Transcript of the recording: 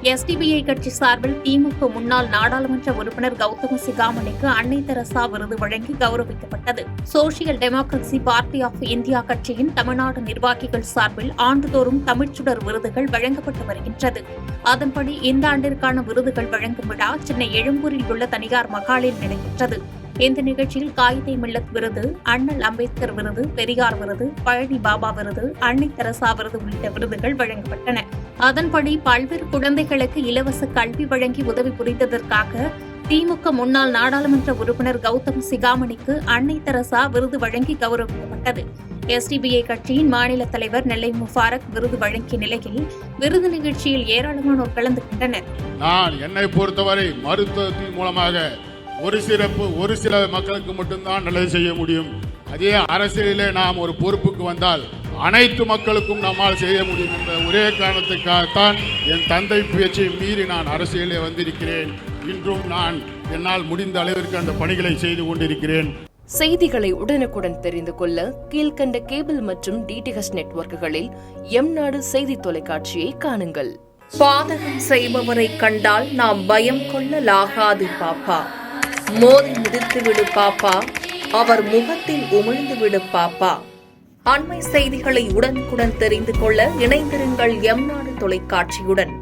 SDPI கட்சி சார்பில் திமுக முன்னாள் நாடாளுமன்ற உறுப்பினர் கௌதம சிகாமணிக்கு அன்னை தெரசா விருது வழங்கி கௌரவிக்கப்பட்டது. Social democracy party of India கட்சியின் தமிழ்நாடு நிர்வாகிகள் சார்பில் ஆண்டுதோறும் தமிழ்ச்சுடர் விருதுகள் வழங்கப்பட்டு வருகின்றது. அதன்படி இந்த ஆண்டிற்கான விருதுகள் வழங்கும் விழா சென்னை எழும்பூரில் உள்ள தனியார் மகாலில் நடைபெற்றது. இந்த நிகழ்ச்சியில் காயிதே மில்லத் விருது, அண்ணல் அம்பேத்கர் விருது, பெரியார் விருது, பழனி பாபா விருது, அன்னை தெரசா விருது உள்ளிட்ட விருதுகள் வழங்கப்பட்டன. அதன்படி பல்வேறு குழந்தைகளுக்கு இலவச கல்வி வழங்கி உதவி புரிந்ததற்காக திமுக முன்னாள் நாடாளுமன்ற உறுப்பினர் கௌதம் சிகாமணிக்கு அன்னை தெரசா விருது வழங்கி கௌரவிக்கப்பட்டது. எஸ்டிபிஐ கட்சியின் மாநில தலைவர் நெல்லை முபாரக் விருது வழங்கிய நிலையில் விருது நிகழ்ச்சியில் ஏராளமானோர் கலந்து கொண்டனர். நான் என்னை பொறுத்தவரை மருத்துவத்தின் மூலமாக ஒரு சில மக்களுக்கு மட்டும்தான் நல்லது செய்ய முடியும். அதே அரசியலிலே நாம் ஒரு பொறுப்புக்கு வந்தால் அனைத்து மக்களுக்கும் நம்மால் செய்ய முடியும் என்ற ஒரே காரணத்துக்காகத்தான் என் தந்தை பேச்சை மீறி நான் அரசியலே வந்திருக்கிறேன். இன்றும் நான் என்னால் முடிந்த அளவிற்கு அந்த பணிகளை செய்து கொண்டிருக்கிறேன். செய்திகளை உடனுக்குடன் தெரிந்து கொள்ள கீழ்கண்ட கேபிள் மற்றும் டிடிஹெச் நெட்வொர்க்குகளில் எம்நாடு செய்தி தொலைக்காட்சியை காணுங்கள். பாதகம் செய்பவரை கண்டால் நாம் பயம் கொள்ளலாகாது பாப்பா. மோதி மிதித்துவிடு பாப்பா, அவர் முகத்தில் உமிழ்ந்துவிடு பாப்பா. அண்மை செய்திகளை உடனுக்குடன் தெரிந்து கொள்ள இணைந்திருங்கள் எம்நாடு தொலைக்காட்சியுடன்.